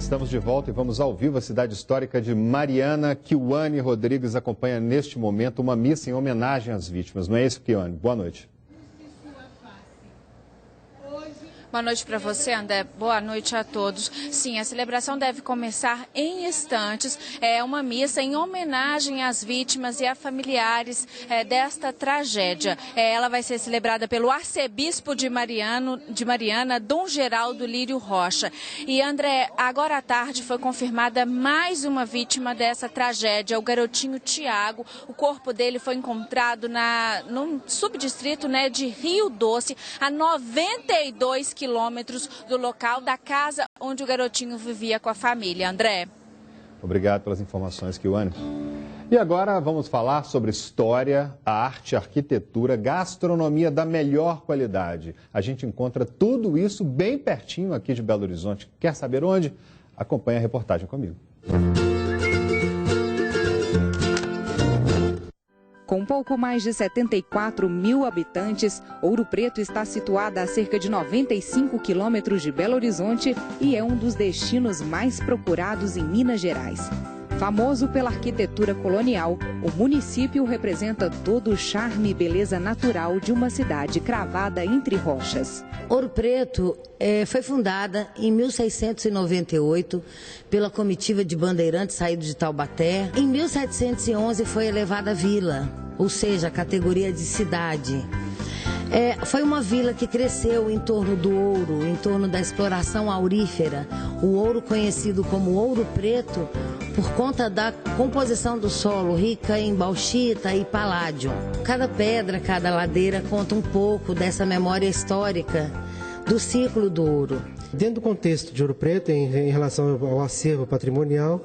estamos de volta e vamos ao vivo à cidade histórica de Mariana. Kiwane Rodrigues acompanha neste momento uma missa em homenagem às vítimas. Não é isso, Kiwane? Boa noite. Boa noite para você, André. Boa noite a todos. Sim, a celebração deve começar em instantes. É uma missa em homenagem às vítimas e a familiares desta tragédia. Ela vai ser celebrada pelo arcebispo de Mariana, Dom Geraldo Lírio Rocha. E, André, agora à tarde foi confirmada mais uma vítima dessa tragédia, o garotinho Tiago. O corpo dele foi encontrado no subdistrito de Rio Doce, a 92 quilômetros do local da casa onde o garotinho vivia com a família. André. Obrigado pelas informações, Kiwane. E agora vamos falar sobre história, arte, arquitetura, gastronomia da melhor qualidade. A gente encontra tudo isso bem pertinho aqui de Belo Horizonte. Quer saber onde? Acompanhe a reportagem comigo. Com pouco mais de 74 mil habitantes, Ouro Preto está situada a cerca de 95 quilômetros de Belo Horizonte e é um dos destinos mais procurados em Minas Gerais. Famoso pela arquitetura colonial, o município representa todo o charme e beleza natural de uma cidade cravada entre rochas. Ouro Preto foi fundada em 1698 pela comitiva de bandeirantes saídos de Taubaté. Em 1711 foi elevada a vila, ou seja, a categoria de cidade. Foi uma vila que cresceu em torno do ouro, em torno da exploração aurífera. O ouro conhecido como Ouro Preto por conta da composição do solo, rica em bauxita e paládio. Cada pedra, cada ladeira conta um pouco dessa memória histórica do ciclo do ouro. Dentro do contexto de Ouro Preto, em relação ao acervo patrimonial,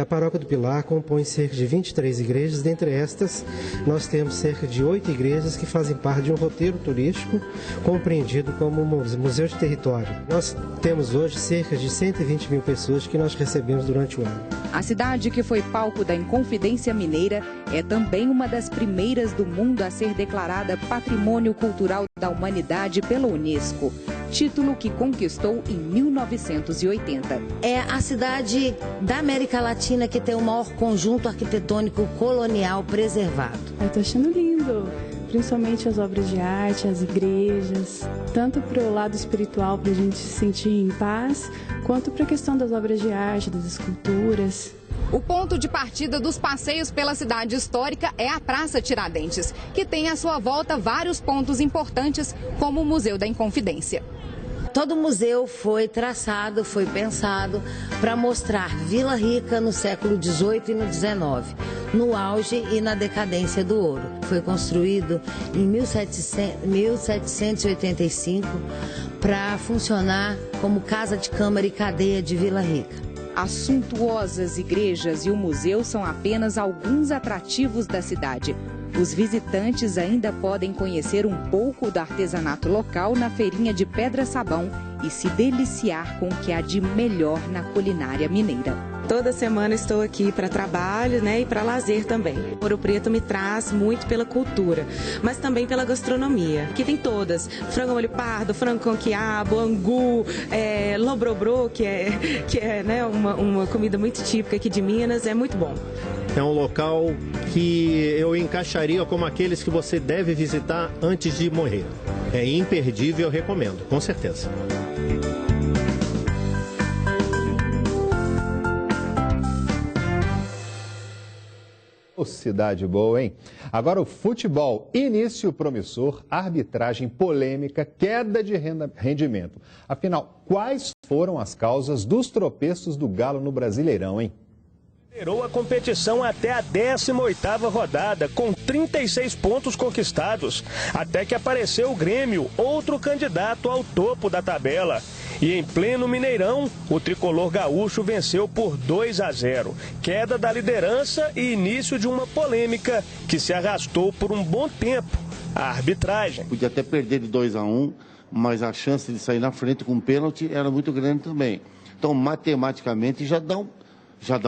a Paróquia do Pilar compõe cerca de 23 igrejas. Dentre estas, nós temos cerca de 8 igrejas que fazem parte de um roteiro turístico compreendido como Museu de Território. Nós temos hoje cerca de 120 mil pessoas que nós recebemos durante o ano. A cidade, que foi palco da Inconfidência Mineira, é também uma das primeiras do mundo a ser declarada Patrimônio Cultural da Humanidade pela Unesco. Título que conquistou em 1980. É a cidade da América Latina que tem o maior conjunto arquitetônico colonial preservado. Eu estou achando lindo, principalmente as obras de arte, as igrejas, tanto para o lado espiritual, para a gente se sentir em paz, quanto para a questão das obras de arte, das esculturas. O ponto de partida dos passeios pela cidade histórica é a Praça Tiradentes, que tem à sua volta vários pontos importantes, como o Museu da Inconfidência. Todo o museu foi traçado, foi pensado para mostrar Vila Rica no século XVIII e no XIX, no auge e na decadência do ouro. Foi construído em 1785 para funcionar como casa de câmara e cadeia de Vila Rica. As suntuosas igrejas e o museu são apenas alguns atrativos da cidade. Os visitantes ainda podem conhecer um pouco do artesanato local na feirinha de Pedra-Sabão e se deliciar com o que há de melhor na culinária mineira. Toda semana estou aqui para trabalho, e para lazer também. Ouro Preto me traz muito pela cultura, mas também pela gastronomia, que tem todas: frango molho pardo, frango com quiabo, angu, lobrobrô, que é uma comida muito típica aqui de Minas, é muito bom. É um local que eu encaixaria como aqueles que você deve visitar antes de morrer. É imperdível, eu recomendo, com certeza. Cidade boa, hein? Agora o futebol. Início promissor, arbitragem polêmica, queda de rendimento. Afinal, quais foram as causas dos tropeços do Galo no Brasileirão, hein? Liderou a competição até a 18ª rodada, com 36 pontos conquistados, até que apareceu o Grêmio, outro candidato ao topo da tabela. E em pleno Mineirão, o tricolor gaúcho venceu por 2-0. Queda da liderança e início de uma polêmica que se arrastou por um bom tempo. A arbitragem. Podia até perder de 2-1, mas a chance de sair na frente com pênalti era muito grande também. Então, matematicamente, já dá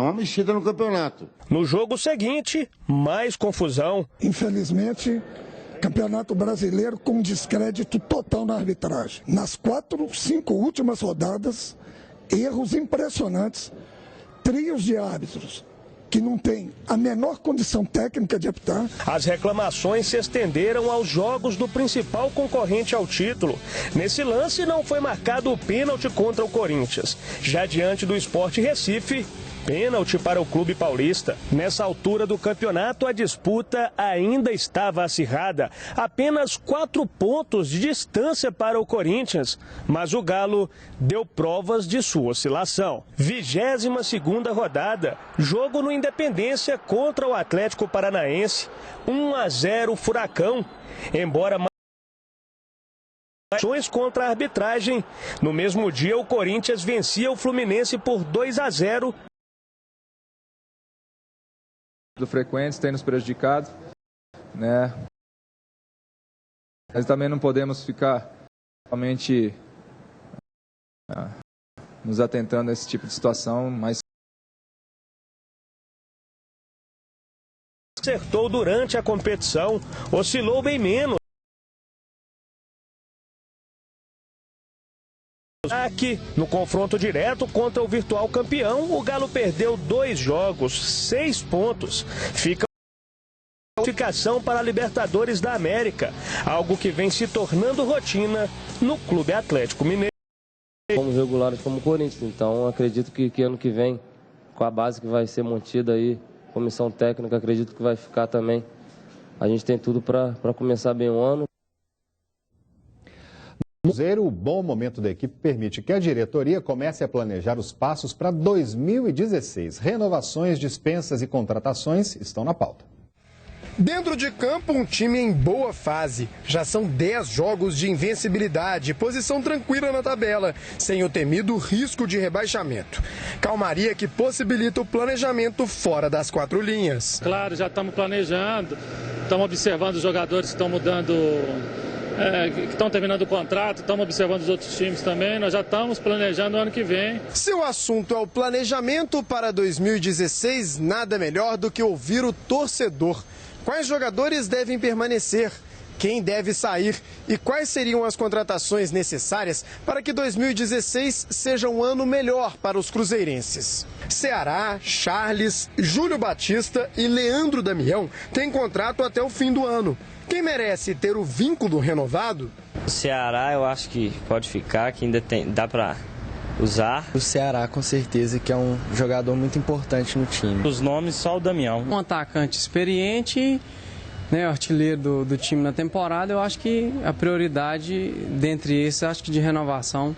uma mexida no campeonato. No jogo seguinte, mais confusão. Infelizmente, Campeonato Brasileiro com descrédito total na arbitragem. Nas 4, 5 últimas rodadas, erros impressionantes, trios de árbitros que não tem a menor condição técnica de apitar. As reclamações se estenderam aos jogos do principal concorrente ao título. Nesse lance não foi marcado o pênalti contra o Corinthians. Já diante do Sport Recife, pênalti para o clube paulista. Nessa altura do campeonato, a disputa ainda estava acirrada. Apenas 4 pontos de distância para o Corinthians. Mas o Galo deu provas de sua oscilação. 22ª rodada. Jogo no Independência contra o Atlético Paranaense. 1-0 Furacão. Embora contra a arbitragem, no mesmo dia o Corinthians vencia o Fluminense por 2-0. Frequentes tem nos prejudicado, né? Mas também não podemos ficar somente nos atentando a esse tipo de situação, mas acertou durante a competição, oscilou bem menos. Aqui, no confronto direto contra o virtual campeão, o Galo perdeu 2 jogos, 6 pontos. Fica a qualificação para a Libertadores da América, algo que vem se tornando rotina no Clube Atlético Mineiro. Fomos regulares como Corinthians, então acredito que ano que vem, com a base que vai ser mantida aí, comissão técnica, acredito que vai ficar também. A gente tem tudo para começar bem o ano. O bom momento da equipe permite que a diretoria comece a planejar os passos para 2016. Renovações, dispensas e contratações estão na pauta. Dentro de campo, um time em boa fase. Já são 10 jogos de invencibilidade, posição tranquila na tabela, sem o temido risco de rebaixamento. Calmaria que possibilita o planejamento fora das 4 linhas. Claro, já estamos planejando, estamos observando os jogadores que estão mudando, que estão terminando o contrato, estamos observando os outros times também, nós já estamos planejando o ano que vem. Se o assunto é o planejamento para 2016, nada melhor do que ouvir o torcedor. Quais jogadores devem permanecer? Quem deve sair? E quais seriam as contratações necessárias para que 2016 seja um ano melhor para os cruzeirenses? Ceará, Charles, Júlio Batista e Leandro Damião têm contrato até o fim do ano. Quem merece ter o vínculo renovado? O Ceará eu acho que pode ficar, que ainda dá para usar. O Ceará com certeza que é um jogador muito importante no time. Os nomes só o Damião. Um atacante experiente, né, artilheiro do time na temporada, eu acho que a prioridade dentre esses, acho que de renovação,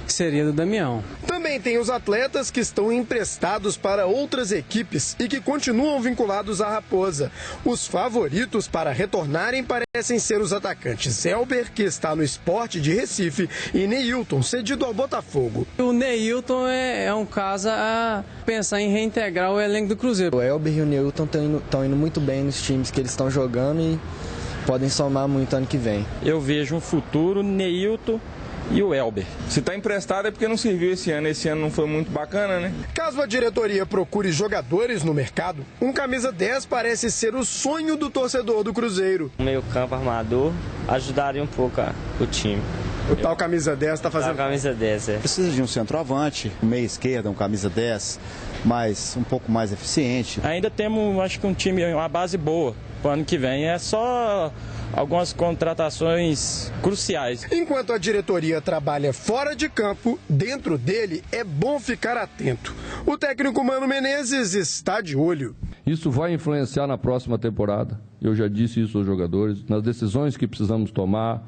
seria do Damião. Também tem os atletas que estão emprestados para outras equipes e que continuam vinculados à Raposa. Os favoritos para retornarem parecem ser os atacantes Elber, que está no Sport de Recife, e Neilton, cedido ao Botafogo. O Neilton é um caso a pensar em reintegrar o elenco do Cruzeiro. O Elber e o Neilton estão indo muito bem nos times que eles estão jogando e podem somar muito ano que vem. Eu vejo um futuro Neilton e o Elber. Se está emprestado é porque não serviu esse ano não foi muito bacana, né? Caso a diretoria procure jogadores no mercado, um camisa 10 parece ser o sonho do torcedor do Cruzeiro. O meio campo armador ajudaria um pouco o time. O tal camisa 10 está fazendo... camisa 10, é. Precisa de um centroavante, um meia esquerda, um camisa 10, um pouco mais eficiente. Ainda temos, acho que um time, uma base boa para o ano que vem. É só algumas contratações cruciais. Enquanto a diretoria trabalha fora de campo, dentro dele é bom ficar atento. O técnico Mano Menezes está de olho. Isso vai influenciar na próxima temporada. Eu já disse isso aos jogadores, nas decisões que precisamos tomar,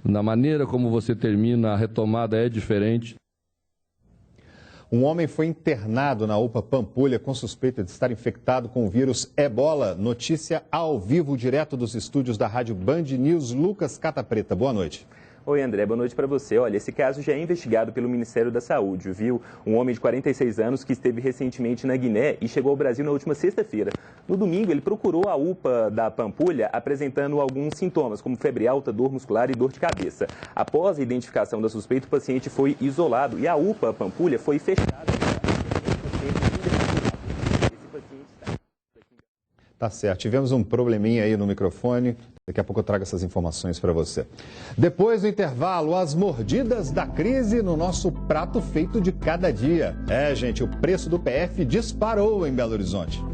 na maneira como você termina, a retomada é diferente. Um homem foi internado na UPA Pampulha com suspeita de estar infectado com o vírus Ebola. Notícia ao vivo, direto dos estúdios da Rádio Band News. Lucas Catapreta, boa noite. Oi, André, boa noite para você. Olha, esse caso já é investigado pelo Ministério da Saúde, viu? Um homem de 46 anos que esteve recentemente na Guiné e chegou ao Brasil na última sexta-feira. No domingo, ele procurou a UPA da Pampulha apresentando alguns sintomas, como febre alta, dor muscular e dor de cabeça. Após a identificação da suspeita, o paciente foi isolado e a UPA Pampulha foi fechada. Tá certo, tivemos um probleminha aí no microfone. Daqui a pouco eu trago essas informações para você. Depois do intervalo, as mordidas da crise no nosso prato feito de cada dia. Gente, o preço do PF disparou em Belo Horizonte.